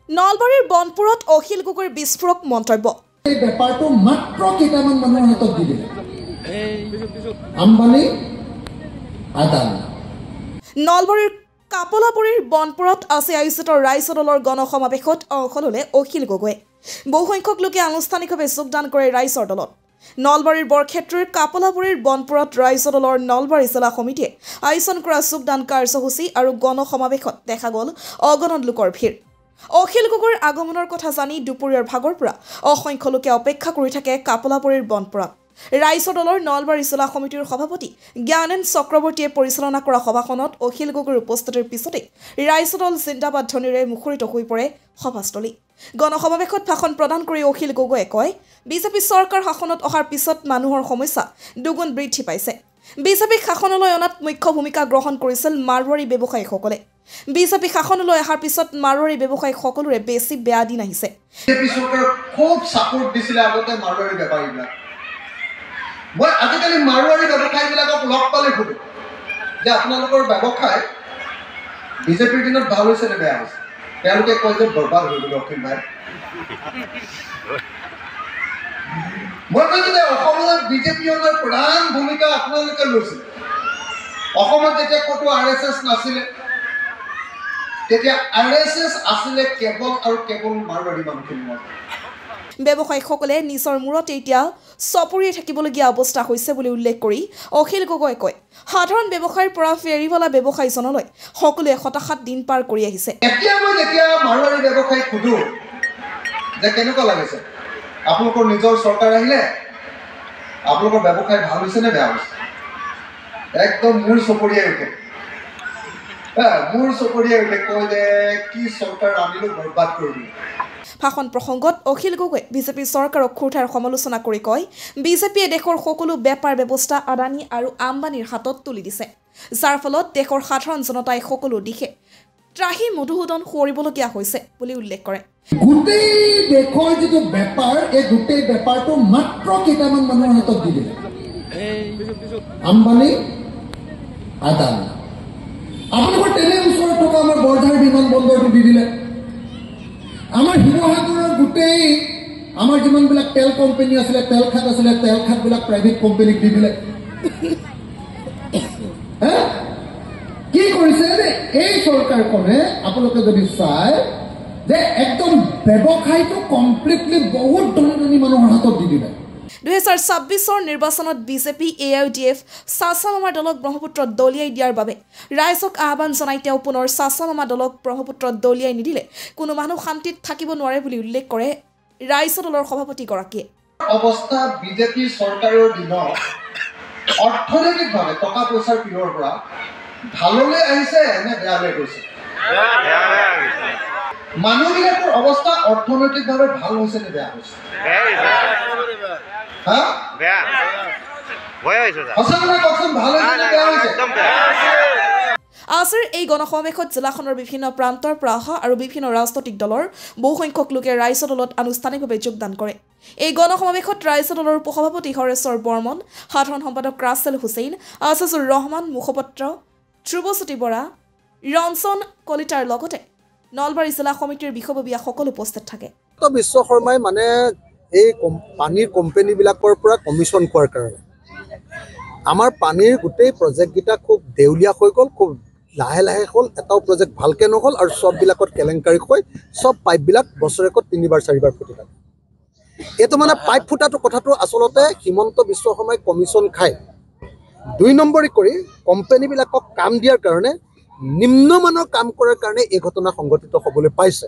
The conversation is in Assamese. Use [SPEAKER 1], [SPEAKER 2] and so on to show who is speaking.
[SPEAKER 1] নলবাৰীৰ বনপুৰত অখিল গগৈৰ বিস্ফোৰক মন্তব্য।
[SPEAKER 2] এই ব্যাপাৰটো মাত্ৰ কেইটামান মানুহৰ হাতত দি দিলে। আম্বানী, আদানী।
[SPEAKER 1] নলবাৰীৰ কাপলাপুৰীৰ বনপুৰত আছে আয়োজিত ৰাইজ দলৰ গণসমাৱেশত অংশ ল'লে অখিল গগৈয়ে। বহুসংখ্যক লোকে আনুষ্ঠানিকভাৱে যোগদান কৰে ৰাইজৰ দলত। নলবাৰীৰ বৰক্ষেত্ৰীৰ কাপলাপুৰীৰ বনপুৰত ৰাইজ দলৰ নলবাৰী জিলা সমিতিয়ে আয়োজন কৰা যোগদান কাৰ্যসূচী আৰু গণসমাৱেশত দেখা গ'ল অগণন লোকৰ ভিৰ। অখিল গগৈৰ আগমনৰ কথা জানি দুপৰীয়াৰ ভাগৰ পৰা অসংখ্য লোকে অপেক্ষা কৰি থাকে কাপলাপুৰীৰ বনপুৰত। ৰাইজ দলৰ নলবাৰী জিলা সমিতিৰ সভাপতি জ্ঞানেন চক্ৰৱৰ্তীয়ে পৰিচালনা কৰা সভাখনত অখিল গগৈৰ উপস্থিতিৰ পিছতে ৰাইজ দল জিন্দাবাদ ধ্বনিৰে মুখৰিত হৈ পৰে সভাস্থলী। গণসমাৱেশত ভাষণ প্ৰদান কৰি অখিল গগৈয়ে কয়, বিজেপি চৰকাৰ শাসনত অহাৰ পিছত মানুহৰ সমস্যা দুগুণ বৃদ্ধি পাইছে। বিজেপি শাসনলৈ অনাত মুখ্য ভূমিকা গ্ৰহণ কৰিছিল মাৰোৱাৰী ব্যৱসায়ীসকলে। বিজেপি শাসনলৈ অহাৰ পিছত মাৰোৱাৰী ব্যৱসায়ীসকলৰে বেছি বেয়া দিন আহিছে।
[SPEAKER 2] বিজেপি চৰকাৰক খুব ছাপোৰ্ট দিছিলে আগতে মাৰোৱাৰী বেপাৰীবিলাক। মই আজিকালি মাৰোৱাৰী ব্যৱসায়ীবিলাকক লগ পালে সুধো যে আপোনালোকৰ ব্যৱসায় বিজেপিৰ দিনত ভাল হৈছে নে বেয়া হৈছে? তেওঁলোকে কয় যে বৰবাদ হৈ গ'ল অখিল ভাই। মই কৈছোঁ যে অসমত বিজেপিৰ প্ৰধান ভূমিকা আপোনালোকে লৈছিলে। অসমত যেতিয়া ক'তো RSS নাছিলে, তেতিয়া RSS আছিলে কেৱল আৰু কেৱল মাৰোৱাৰী মানুহখিনিৰ মাজত।
[SPEAKER 1] ব্যৱসায়ীসকলে নিজৰ মূৰত এতিয়া চপৰিয়ে থাকিবলগীয়া অৱস্থা হৈছে বুলি উল্লেখ কৰি অখিল গগৈয়ে কয়, সাধাৰণ ব্যৱসায়ীৰ পৰা ফেৰীৱালা ব্যৱসায়ীজনলৈ সকলোৱে হতাশাত দিন পাৰ কৰি আহিছে।
[SPEAKER 2] এতিয়া মই যেতিয়া মাৰোৱাৰী ব্যৱসায়ীক সুধো যে কেনেকুৱা লাগিছে, আপোনালোকৰ নিজৰ চৰকাৰ আহিলে আপোনালোকৰ ব্যৱসায় ভাল হৈছে নে বেয়া হৈছে, একদম মূৰ চপৰিয়াই উঠে। মূৰ চপৰিয়াই উঠে, কয় যে কি চৰকাৰ আনিলো বৰবাদ কৰিলো।
[SPEAKER 1] ভাষণ প্ৰসংগত অখিল গগৈ বিজেপি চৰকাৰক খুৰঠাৰ সমালোচনা কৰি কয়, বিজেপিয়ে দেশৰ সকলো বেপাৰ ব্যৱস্থা আদানী আৰু আম্বানীৰ হাতত তুলি দিছে, যাৰ ফলত দেশৰ সাধাৰণ জনতাই সকলো দিশে ত্ৰাহি মধুসূদন সৰিবলগীয়া হৈছে বুলি উল্লেখ কৰে।
[SPEAKER 2] গোটেই দেশৰ যিটো বেপাৰ, এই গোটেই বেপাৰটো মাত্ৰ কেইটামান মানুহৰ হাতত দি দিলে। আম্বানী, আদানী। আপোনালোকৰ তেনে ওচৰত থকা আমাৰ বৰঝাৰ বিমান বন্দৰটো দি দিলে। আমাৰ শিৱসাগৰৰ গোটেই আমাৰ যিমানবিলাক তেল কোম্পানী আছিলে, তেল খাতবিলাক প্ৰাইভেট কোম্পানীক দি দিলে। কি কৰিছে যে এই চৰকাৰখনে আপোনালোকে যদি চায় যে একদম ব্যৱসায়টো কমপ্লিটলি বহুত ধনী ধনী মানুহৰ হাতত দি দিলে।
[SPEAKER 1] 2026 নিৰ্বাচনত বিজেপি AIUDF চাচা মামাৰ দলক ব্ৰহ্মপুত্ৰত দলিয়াই দিয়াৰ বাবে ৰাইজক আহ্বান জনাই তেওঁ পুনৰ চাচা মামা দলক ব্ৰহ্মপুত্ৰত দলিয়াই নিদিলে কোনো মানুহ শান্তিত থাকিব নোৱাৰে বুলি উল্লেখ কৰে ৰাইজ দলৰ সভাপতিগৰাকীয়ে।
[SPEAKER 2] অৱস্থা বিজেপি চৰকাৰৰ দিনত অৰ্থনৈতিকভাৱে টকা পইচাৰ পিনৰ পৰা ভাললৈ আহিছে নে বেয়ালৈ গৈছে? মানুহবিলাকৰ অৱস্থা অৰ্থনৈতিকভাৱে ভাল হৈছে নে বেয়া হৈছে?
[SPEAKER 1] আজিৰ এই গণসমাৱেশত জিলাখনৰ বিভিন্ন প্ৰান্তৰ পৰা অহা আৰু বিভিন্ন ৰাজনৈতিক দলৰ বহুসংখ্যক লোকে ৰাইজ দলত আনুষ্ঠানিকভাৱে যোগদান কৰে। এই গণসমাৱেশত ৰাইজ দলৰ উপসভাপতি হৰেশ্বৰ বৰ্মন, সাধাৰণ সম্পাদক ৰাছেল হুছেইন, আজিজুৰ ৰহমান, মুখপাত্ৰ ধ্ৰুৱজ্যোতি বৰা, ৰঞ্জন কলিতাৰ লগতে নলবাৰী জিলা সমিতিৰ বিষয়ববীয়াসকল উপস্থিত থাকে।
[SPEAKER 3] বিশ্ব শৰ্মাই মানে এই পানীৰ কোম্পানীবিলাকৰ পৰা কমিশ্যন পোৱাৰ কাৰণে আমাৰ পানীৰ গোটেই প্ৰজেক্টকেইটা খুব দেউলীয়া হৈ গ'ল, খুব লাহে লাহে হ'ল, এটাও প্ৰজেক্ট ভালকৈ নহ'ল আৰু চববিলাকত কেলেংকাৰী হৈ চব পাইপবিলাক বছৰেকত 3-4 ফুটি থাকে। এইটো মানে পাইপ ফুটাটো কথাটো আচলতে হিমন্ত বিশ্ব শৰ্মাই কমিশ্যন খায় 2 নম্বৰী কৰি কোম্পানীবিলাকক কাম দিয়াৰ কাৰণে, নিম্নমানৰ কাম কৰাৰ কাৰণে এই ঘটনা সংঘটিত হ'বলৈ পাইছে।